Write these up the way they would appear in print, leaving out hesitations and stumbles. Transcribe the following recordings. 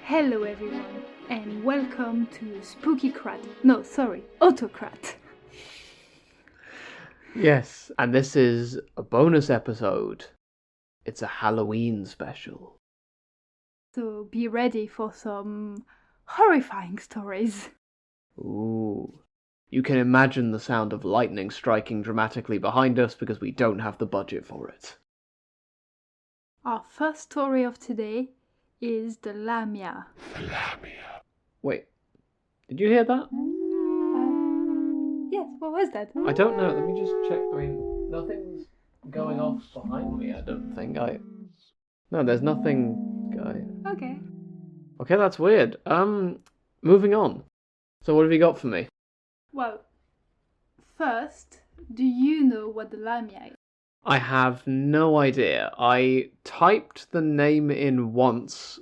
Hello everyone, and welcome to Autocrat. Yes, and this is a bonus episode. It's a Halloween special. So be ready for some horrifying stories. Ooh. You can imagine the sound of lightning striking dramatically behind us because we don't have the budget for it. Our first story of today is the Lamia. Wait, did you hear that? Yes, what was that? I don't know, let me just check. I mean, nothing's going off behind me, I don't think. No, there's nothing. Okay, that's weird. Moving on. So what have you got for me? Well, first, do you know what the Lamia is? I have no idea. I typed the name in once,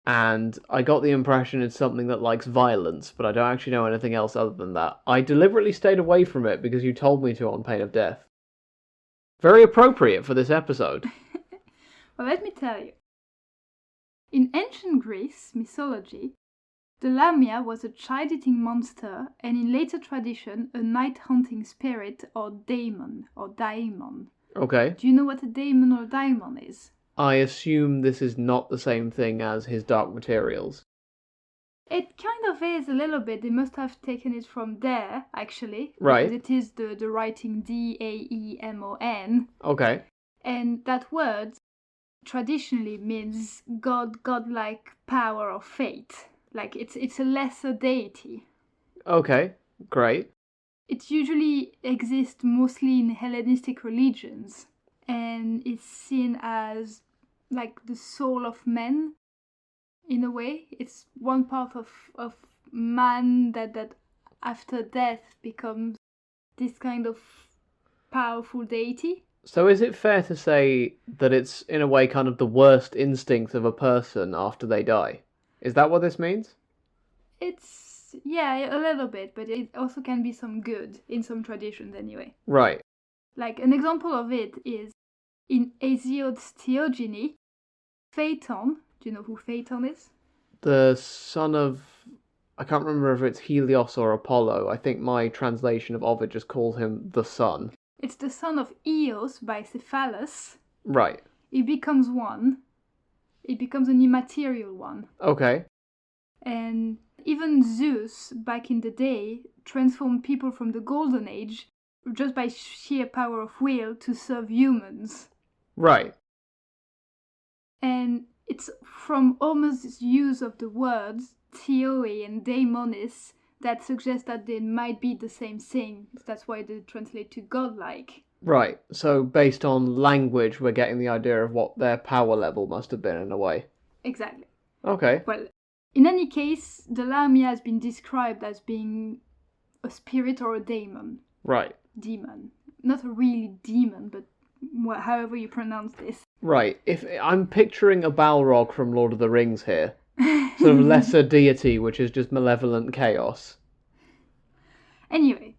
and I got the impression it's something that likes violence, but I don't actually know anything else other than that. I deliberately stayed away from it because you told me to on pain of death. Very appropriate for this episode. Well, let me tell you. In ancient Greece mythology, the Lamia was a child-eating monster, and in later tradition, a night-hunting spirit or daemon. Okay. Do you know what a daemon or daimon is? I assume this is not the same thing as his Dark Materials. It kind of is a little bit. They must have taken it from there, actually. Right. Because it is the writing D-A-E-M-O-N. Okay. And that word traditionally means godlike power or fate. Like, it's a lesser deity. Okay, great. It usually exists mostly in Hellenistic religions, and it's seen as like the soul of man, in a way. It's one part of man that after death becomes this kind of powerful deity. So is it fair to say that it's, in a way, kind of the worst instinct of a person after they die? Is that what this means? Yeah, a little bit, but it also can be some good, in some traditions anyway. Right. Like, an example of it is, in Hesiod's Theogony, Phaeton, do you know who Phaeton is? The son of... I can't remember if it's Helios or Apollo. I think my translation of Ovid just calls him the son. It's the son of Eos by Cephalus. Right. He becomes one. He becomes an immaterial one. Okay. And even Zeus, back in the day, transformed people from the Golden Age just by sheer power of will to serve humans. Right. And it's from Homer's use of the words theoi and daimonis that suggests that they might be the same thing. That's why they translate to godlike. Right. So based on language, we're getting the idea of what their power level must have been in a way. Exactly. Okay. Well, in any case, the Lamia has been described as being a spirit or a daemon. Right. Demon. Not a really demon, but however you pronounce this. Right. If I'm picturing a Balrog from Lord of the Rings here. Sort of lesser deity, which is just malevolent chaos. Anyway,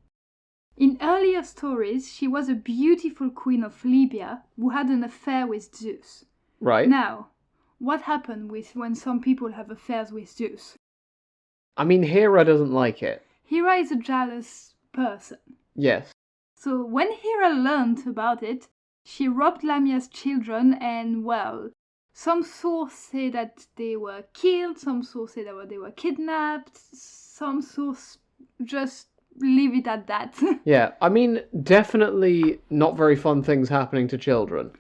in earlier stories, she was a beautiful queen of Libya who had an affair with Zeus. Right. Now, what happened when some people have affairs with Zeus? I mean, Hera doesn't like it. Hera is a jealous person. Yes. So when Hera learned about it, she robbed Lamia's children and, well, some sources say that they were killed, some sources say that they were kidnapped, some sources just leave it at that. Yeah, I mean, definitely not very fun things happening to children.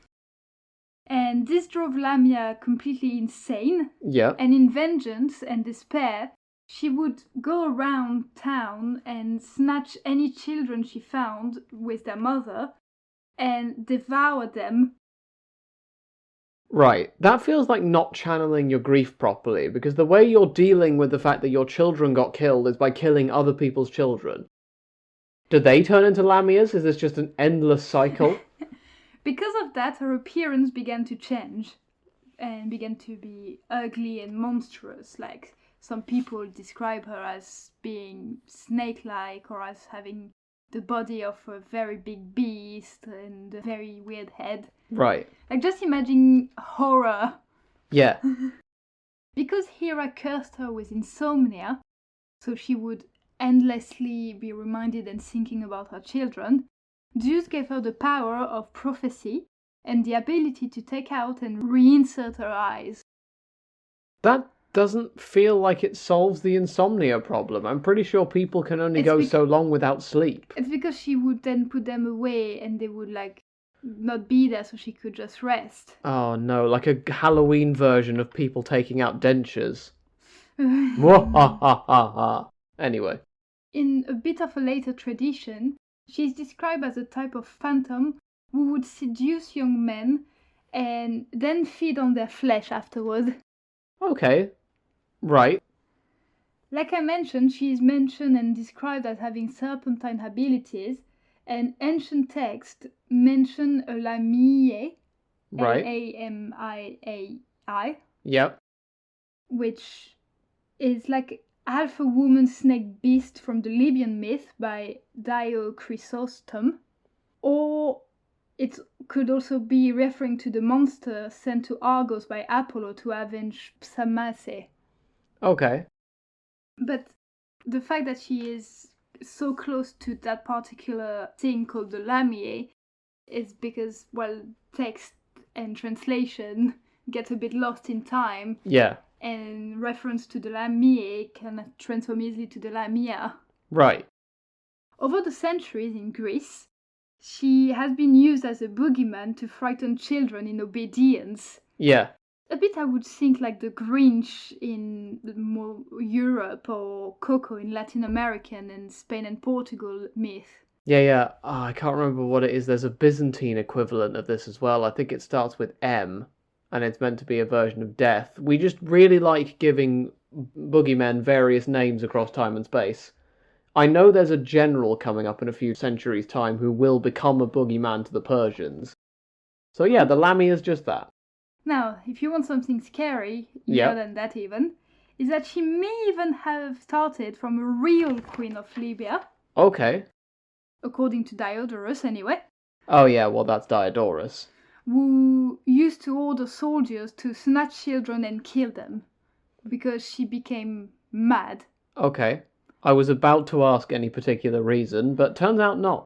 And this drove Lamia completely insane. Yeah. And in vengeance and despair, she would go around town and snatch any children she found with their mother and devour them. Right. That feels like not channeling your grief properly, because the way you're dealing with the fact that your children got killed is by killing other people's children. Do they turn into Lamias? Is this just an endless cycle? Because of that, her appearance began to change and began to be ugly and monstrous. Like, some people describe her as being snake-like or as having the body of a very big beast and a very weird head. Right. Like, just imagine horror. Yeah. because Hera cursed her with insomnia, so she would endlessly be reminded and thinking about her children, Zeus gave her the power of prophecy and the ability to take out and reinsert her eyes. That doesn't feel like it solves the insomnia problem. I'm pretty sure people can only go so long without sleep. It's because she would then put them away and they would not be there, so she could just rest. Oh no, like a Halloween version of people taking out dentures. Anyway. In a bit of a later tradition, she is described as a type of phantom who would seduce young men and then feed on their flesh afterward. Okay, right. Like I mentioned, she is mentioned and described as having serpentine abilities, and ancient texts mention a Lamii, right. Lamiai, yep, which is like half a woman snake beast from the Libyan myth by Dio Chrysostom, or it could also be referring to the monster sent to Argos by Apollo to avenge Psamathe. Okay. But the fact that she is so close to that particular thing called the Lamia is because, well, text and translation get a bit lost in time. Yeah. And reference to the Lamia can transform easily to the Lamia. Right. Over the centuries in Greece, she has been used as a boogeyman to frighten children in obedience. Yeah. A bit, I would think, like the Grinch in more Europe or Coco in Latin American and Spain and Portugal myth. Yeah. Oh, I can't remember what it is. There's a Byzantine equivalent of this as well. I think it starts with M, and it's meant to be a version of death. We just really like giving boogeymen various names across time and space. I know there's a general coming up in a few centuries' time who will become a boogeyman to the Persians. So yeah, the Lamia is just that. Now, if you want something scary, than that even, is that she may even have started from a real queen of Libya. Okay. According to Diodorus, anyway. Oh yeah, well that's Diodorus. Who used to order soldiers to snatch children and kill them, because she became mad. Okay. I was about to ask any particular reason, but turns out not.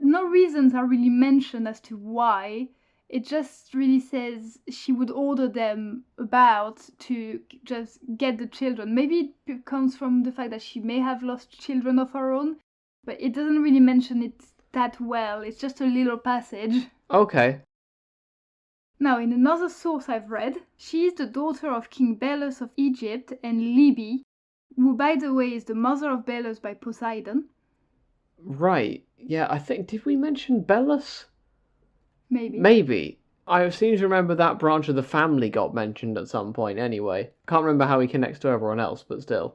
No reasons are really mentioned as to why. It just really says she would order them about to just get the children. Maybe it comes from the fact that she may have lost children of her own, but it doesn't really mention it that well. It's just a little passage. Okay. Now, in another source I've read, she is the daughter of King Belus of Egypt and Libya, who, by the way, is the mother of Belus by Poseidon. Right. Yeah, I think... Did we mention Belus? Maybe. I seem to remember that branch of the family got mentioned at some point anyway. Can't remember how he connects to everyone else, but still.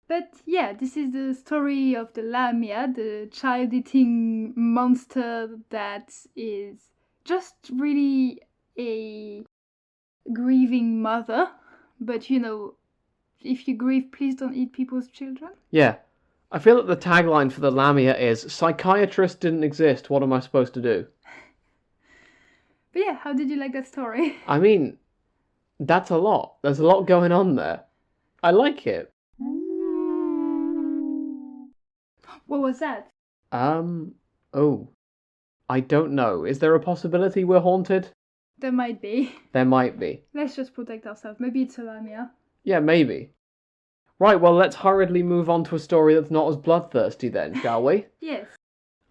But yeah, this is the story of the Lamia, the child-eating monster that is just really a grieving mother. But if you grieve, please don't eat people's children. Yeah. I feel that the tagline for the Lamia is, psychiatrists didn't exist, what am I supposed to do? But yeah, how did you like that story? I mean, that's a lot. There's a lot going on there. I like it. What was that? Oh. I don't know. Is there a possibility we're haunted? There might be. There might be. Let's just protect ourselves. Maybe it's a Lamia. Yeah, maybe. Right, well, let's hurriedly move on to a story that's not as bloodthirsty then, shall we? Yes.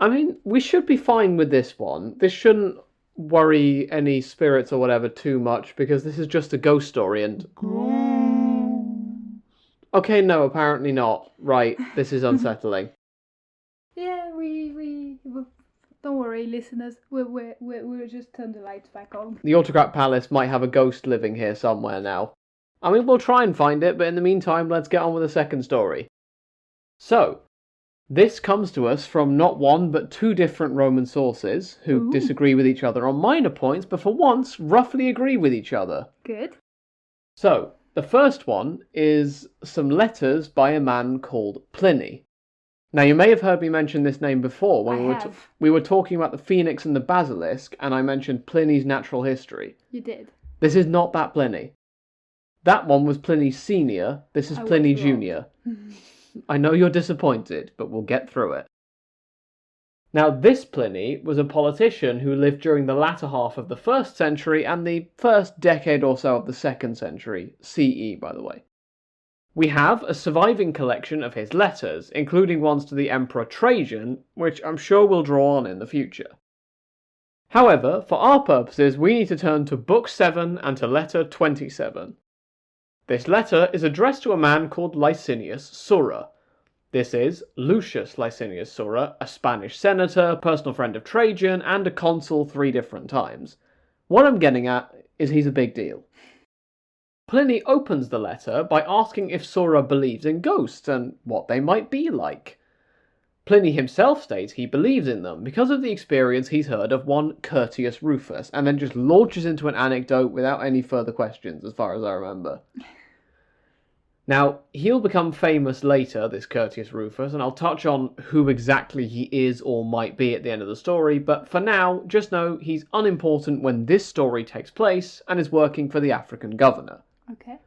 I mean, we should be fine with this one. This shouldn't worry any spirits or whatever too much, because this is just a ghost story and... Okay, no, apparently not. Right, this is unsettling. Yeah, we don't worry, listeners. We'll just turn the lights back on. The Autocrat Palace might have a ghost living here somewhere now. I mean, we'll try and find it, but in the meantime, let's get on with the second story. So, this comes to us from not one, but two different Roman sources who disagree with each other on minor points, but for once, roughly agree with each other. Good. So, the first one is some letters by a man called Pliny. Now, you may have heard me mention this name before when we were talking about the Phoenix and the Basilisk, and I mentioned Pliny's Natural History. You did. This is not that Pliny. That one was Pliny Senior. This is Pliny Junior. I know you're disappointed, but we'll get through it. Now, this Pliny was a politician who lived during the latter half of the 1st century and the first decade or so of the 2nd century, CE, by the way. We have a surviving collection of his letters, including ones to the Emperor Trajan, which I'm sure we'll draw on in the future. However, for our purposes, we need to turn to Book 7 and to letter 27. This letter is addressed to a man called Licinius Sura. This is Lucius Licinius Sura, a Spanish senator, personal friend of Trajan, and a consul 3 different times. What I'm getting at is he's a big deal. Pliny opens the letter by asking if Sura believes in ghosts and what they might be like. Pliny himself states he believes in them because of the experience he's heard of one Curtius Rufus, and then just launches into an anecdote without any further questions, as far as I remember. Now, he'll become famous later, this Curtius Rufus, and I'll touch on who exactly he is or might be at the end of the story, but for now, just know he's unimportant when this story takes place and is working for the African governor. Okay.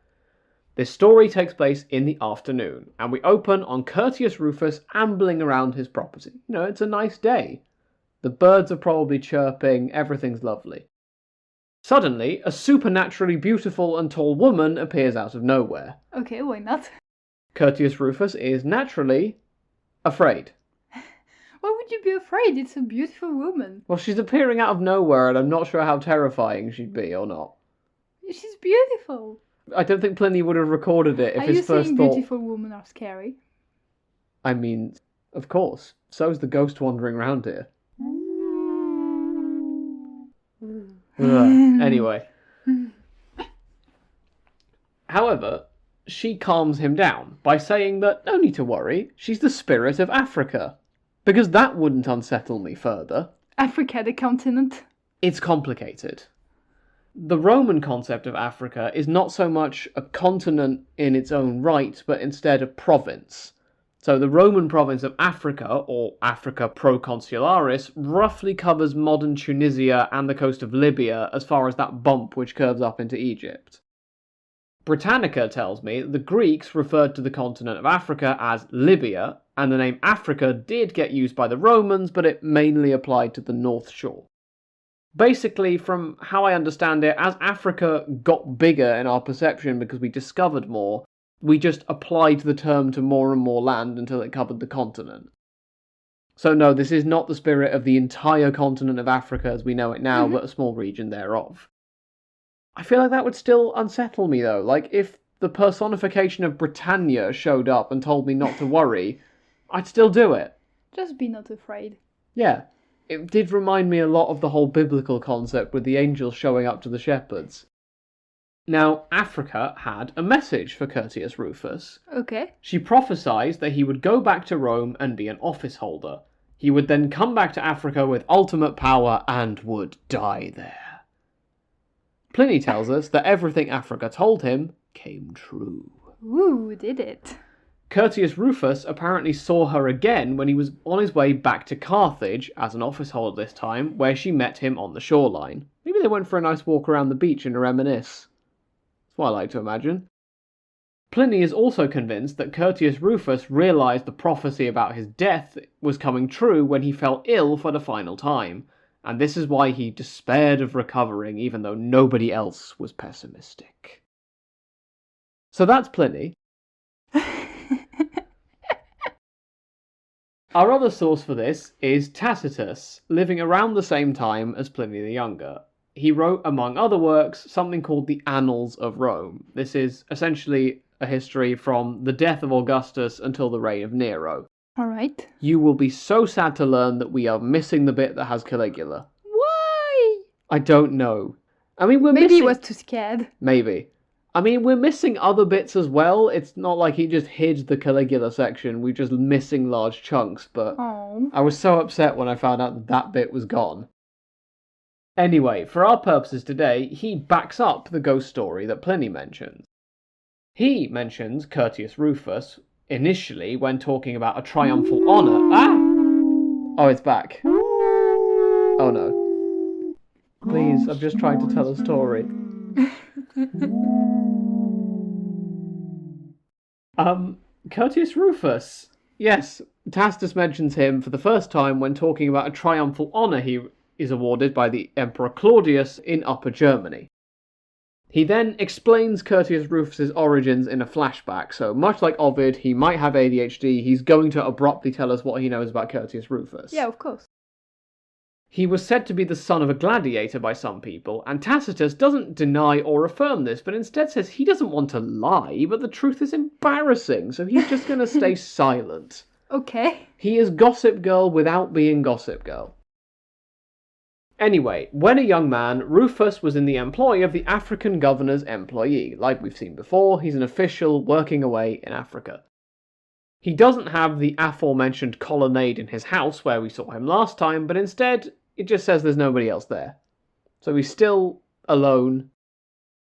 This story takes place in the afternoon, and we open on Curtius Rufus ambling around his property. You know, it's a nice day. The birds are probably chirping, everything's lovely. Suddenly, a supernaturally beautiful and tall woman appears out of nowhere. Okay, why not? Curtius Rufus is naturally afraid. Why would you be afraid? It's a beautiful woman. Well, she's appearing out of nowhere, and I'm not sure how terrifying she'd be or not. She's beautiful. I don't think Pliny would have recorded it if Are his you first saying thought... beautiful women are scary? I mean, of course. So's the ghost wandering around here. Anyway. However, she calms him down by saying that no need to worry, she's the spirit of Africa. Because that wouldn't unsettle me further. Africa, the continent. It's complicated. The Roman concept of Africa is not so much a continent in its own right, but instead a province. So the Roman province of Africa, or Africa Proconsularis, roughly covers modern Tunisia and the coast of Libya as far as that bump which curves up into Egypt. Britannica tells me the Greeks referred to the continent of Africa as Libya, and the name Africa did get used by the Romans, but it mainly applied to the North Shore. Basically, from how I understand it, as Africa got bigger in our perception because we discovered more, we just applied the term to more and more land until it covered the continent. So no, this is not the spirit of the entire continent of Africa as we know it now, but a small region thereof. I feel like that would still unsettle me though. Like, if the personification of Britannia showed up and told me not to worry, I'd still do it. Just be not afraid. Yeah. It did remind me a lot of the whole biblical concept with the angels showing up to the shepherds. Now, Africa had a message for Curtius Rufus. Okay. She prophesied that he would go back to Rome and be an office holder. He would then come back to Africa with ultimate power and would die there. Pliny tells us that everything Africa told him came true. Ooh, did it? Curtius Rufus apparently saw her again when he was on his way back to Carthage, as an office holder this time, where she met him on the shoreline. Maybe they went for a nice walk around the beach and a reminisce. That's what I like to imagine. Pliny is also convinced that Curtius Rufus realised the prophecy about his death was coming true when he fell ill for the final time, and this is why he despaired of recovering even though nobody else was pessimistic. So that's Pliny. Our other source for this is Tacitus, living around the same time as Pliny the Younger. He wrote, among other works, something called the Annals of Rome. This is essentially a history from the death of Augustus until the reign of Nero. Alright. You will be so sad to learn that we are missing the bit that has Caligula. Why? I don't know. I mean, we're Maybe missing... he was too scared. Maybe. I mean, we're missing other bits as well. It's not like he just hid the Caligula section. We're just missing large chunks, but I was so upset when I found out that that bit was gone. Anyway, for our purposes today, he backs up the ghost story that Pliny mentions. He mentions Curtius Rufus initially when talking about a triumphal honour. Ah! Oh, it's back. Oh no. Please, I'm just trying to tell a story. Curtius Rufus. Yes, Tacitus mentions him for the first time when talking about a triumphal honour he is awarded by the Emperor Claudius in Upper Germany. He then explains Curtius Rufus's origins in a flashback, so much like Ovid, he might have ADHD, he's going to abruptly tell us what he knows about Curtius Rufus. Yeah, of course. He was said to be the son of a gladiator by some people, and Tacitus doesn't deny or affirm this, but instead says he doesn't want to lie, but the truth is embarrassing, so he's just going to stay silent. Okay. He is Gossip Girl without being Gossip Girl. Anyway, when a young man, Rufus was in the employ of the African governor's employee. Like we've seen before, he's an official working away in Africa. He doesn't have the aforementioned colonnade in his house where we saw him last time, but instead it just says there's nobody else there. So he's still alone,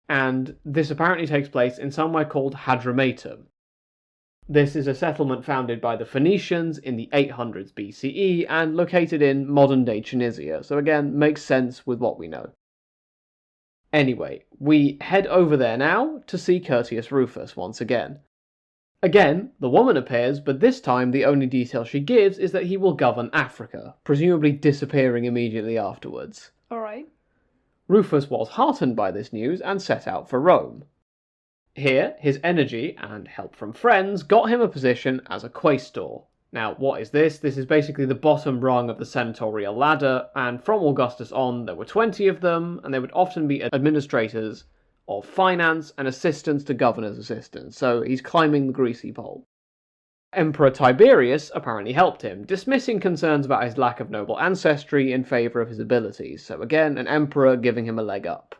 and this apparently takes place in somewhere called Hadrumetum. This is a settlement founded by the Phoenicians in the 800s BCE and located in modern-day Tunisia, so again, makes sense with what we know. Anyway, we head over there now to see Curtius Rufus once again. Again, the woman appears, but this time the only detail she gives is that he will govern Africa, presumably disappearing immediately afterwards. Alright. Rufus was heartened by this news and set out for Rome. Here, his energy and help from friends got him a position as a quaestor. Now, what is this? This is basically the bottom rung of the senatorial ladder, and from Augustus on, there were 20 of them, and they would often be administrators of finance and assistants to governor's assistants, so he's climbing the greasy pole. Emperor Tiberius apparently helped him, dismissing concerns about his lack of noble ancestry in favour of his abilities, so again, an emperor giving him a leg up.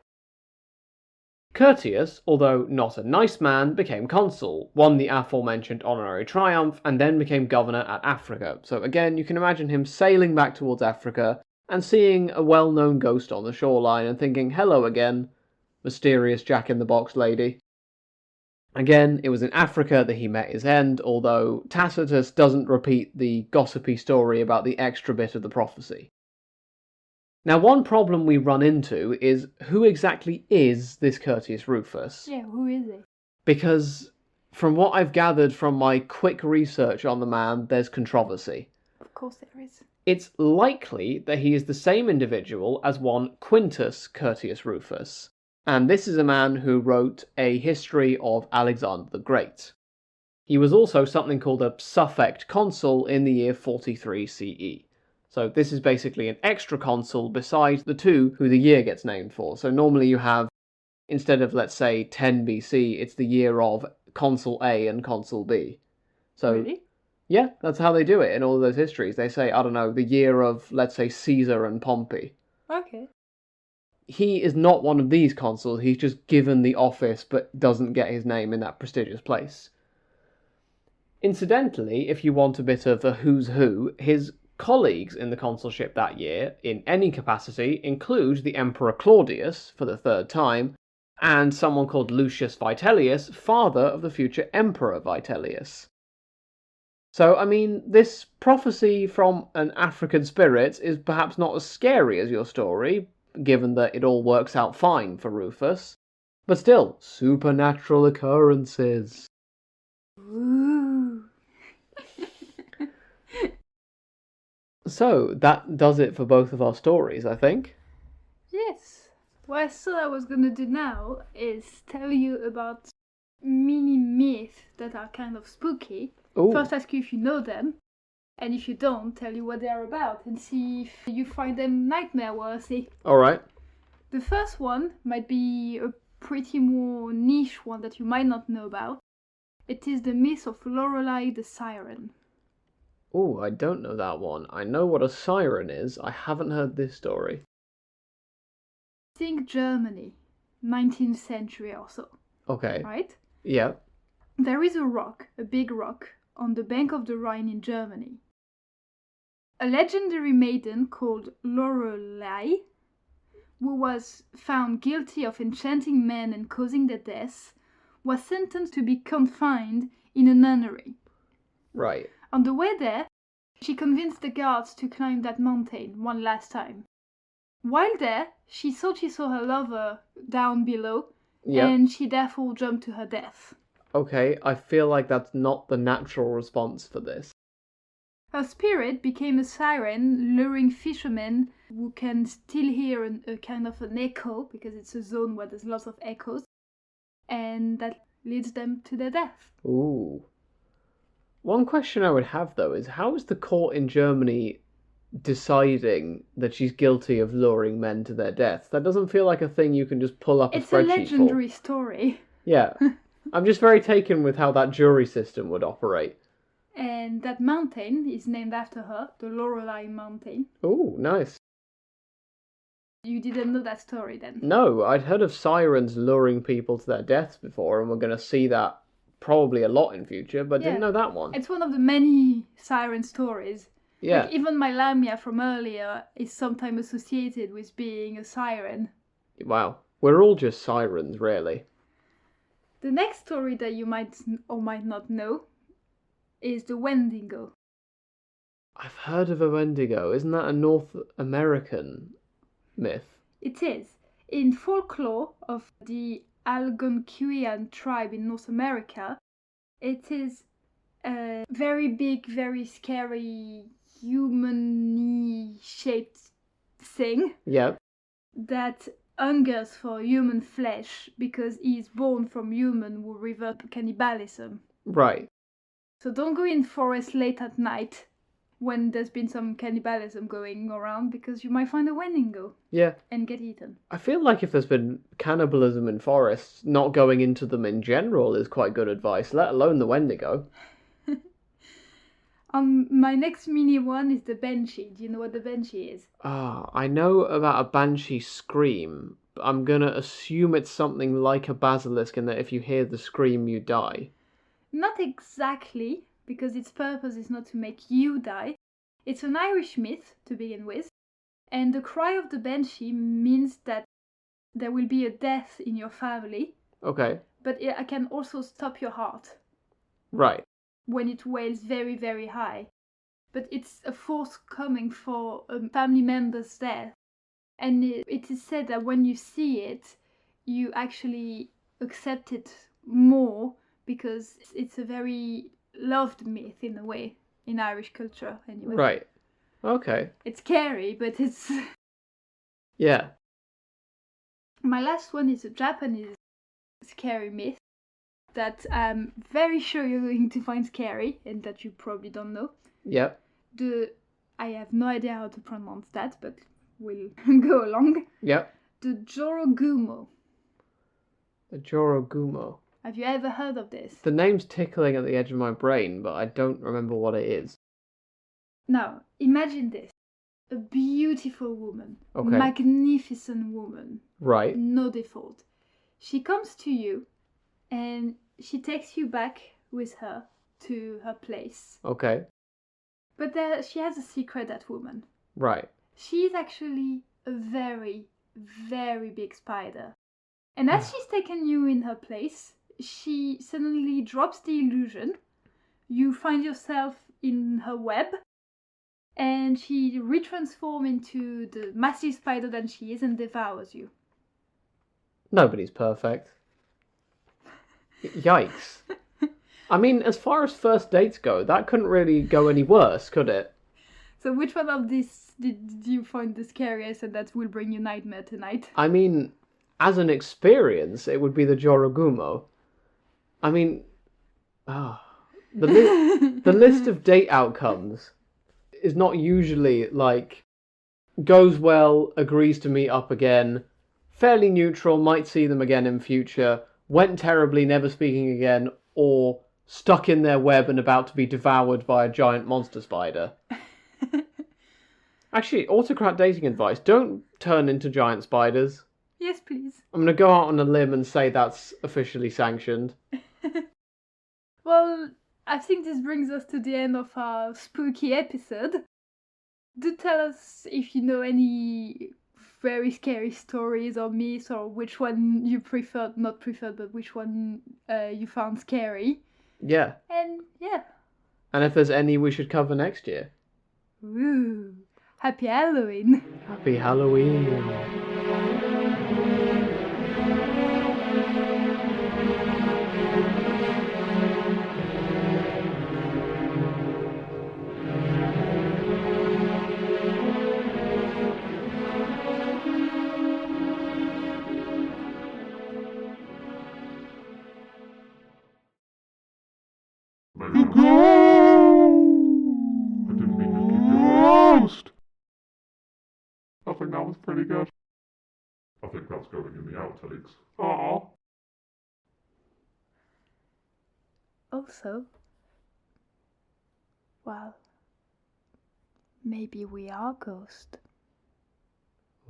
Curtius, although not a nice man, became consul, won the aforementioned honorary triumph, and then became governor at Africa. So again, you can imagine him sailing back towards Africa and seeing a well-known ghost on the shoreline and thinking, hello again, mysterious Jack-in-the-Box lady. Again, it was in Africa that he met his end, although Tacitus doesn't repeat the gossipy story about the extra bit of the prophecy. Now, one problem we run into is who exactly is this Curtius Rufus? Yeah, who is he? Because from what I've gathered from my quick research on the man, there's controversy. Of course there is. It's likely that he is the same individual as one Quintus Curtius Rufus, and this is a man who wrote a history of Alexander the Great. He was also something called a suffect consul in the year 43 CE. So this is basically an extra consul besides the two who the year gets named for. So normally you have, instead of, let's say, 10 BC, it's the year of Consul A and Consul B. So, really? Yeah, that's how they do it in all of those histories. They say, I don't know, the year of, let's say, Caesar and Pompey. Okay. He is not one of these consuls. He's just given the office but doesn't get his name in that prestigious place. Incidentally, if you want a bit of the who's who, his colleagues in the consulship that year, in any capacity, include the Emperor Claudius, for the third time, and someone called Lucius Vitellius, father of the future Emperor Vitellius. So, I mean, this prophecy from an African spirit is perhaps not as scary as your story, given that it all works out fine for Rufus, but still, supernatural occurrences. Ooh. So, that does it for both of our stories, I think. Yes. What I thought I was gonna do now is tell you about mini myths that are kind of spooky. Ooh. First ask you if you know them, and if you don't, tell you what they are about, and see if you find them nightmare-worthy. Alright. The first one might be a pretty more niche one that you might not know about. It is the myth of Lorelei the Siren. Oh, I don't know that one. I know what a siren is. I haven't heard this story. Think Germany, 19th century or so. Okay. Right? Yeah. There is a rock, a big rock, on the bank of the Rhine in Germany. A legendary maiden called Lorelei, who was found guilty of enchanting men and causing their deaths, was sentenced to be confined in a nunnery. Right. On the way there, she convinced the guards to climb that mountain one last time. While there, she thought she saw her lover down below, Yep. and she therefore jumped to her death. Okay, I feel like that's not the natural response for this. Her spirit became a siren, luring fishermen who can still hear a kind of an echo, because it's a zone where there's lots of echoes, and that leads them to their death. Ooh. One question I would have, though, is how is the court in Germany deciding that she's guilty of luring men to their death? That doesn't feel like a thing you can just pull up a spreadsheet for. It's a legendary story. Yeah. I'm just very taken with how that jury system would operate. And that mountain is named after her, the Lorelei Mountain. Ooh, nice. You didn't know that story then? No, I'd heard of sirens luring people to their deaths before, and we're going to see that probably a lot in future, but didn't know that one. It's one of the many siren stories. Yeah. Like even my Lamia from earlier is sometimes associated with being a siren. Wow. We're all just sirens, really. The next story that you might or might not know is the Wendigo. I've heard of a Wendigo. Isn't that a North American myth? It is. In folklore of the Algonquian tribe in North America, it is a very big, very scary, human-y shaped thing. Yep. That hungers for human flesh because he is born from human who revert to cannibalism. Right. So don't go in forest late at night when there's been some cannibalism going around, because you might find a Wendigo. Yeah. And get eaten. I feel like if there's been cannibalism in forests, not going into them in general is quite good advice, let alone the Wendigo. My next mini one is the Banshee. Do you know what the Banshee is? I know about a Banshee scream, but I'm gonna assume it's something like a basilisk and that if you hear the scream, you die. Not exactly, because its purpose is not to make you die. It's an Irish myth, to begin with, and the cry of the Banshee means that there will be a death in your family. Okay. But it can also stop your heart. Right. When it wails very, very high. But it's a force coming for a family member's death. And it is said that when you see it, you actually accept it more, because it's a very loved myth in a way, in Irish culture anyway. Right. Okay. It's scary, but it's... Yeah. My last one is a Japanese scary myth that I'm very sure you're going to find scary, and that you probably don't know. Yep. I have no idea how to pronounce that, but we'll go along. Yep. The Jorogumo. The Jorogumo. Have you ever heard of this? The name's tickling at the edge of my brain, but I don't remember what it is. Now, imagine this. A beautiful woman. Okay. Magnificent woman. Right. No default. She comes to you and she takes you back with her to her place. Okay. But she has a secret, that woman. Right. She's actually a very, very big spider. And as she's taken you in her place, she suddenly drops the illusion. You find yourself in her web, and she retransforms into the massive spider that she is and devours you. Nobody's perfect. Yikes. I mean, as far as first dates go, that couldn't really go any worse, could it? So which one of these did you find the scariest and that will bring you nightmare tonight? I mean, as an experience, it would be the Jorogumo. I mean, the list of date outcomes is not usually like, goes well, agrees to meet up again, fairly neutral, might see them again in future, went terribly, never speaking again, or stuck in their web and about to be devoured by a giant monster spider. Actually, Autocrat dating advice, don't turn into giant spiders. Yes, please. I'm going to go out on a limb and say that's officially sanctioned. Well, I think this brings us to the end of our spooky episode. Do tell us if you know any very scary stories or myths, or which one you preferred, not preferred, but which one you found scary. Yeah. And yeah. And if there's any we should cover next year. Ooh. Happy Halloween. Happy Halloween. in the outtakes. Aww. Also, well, maybe we are ghosts.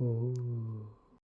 Ooh.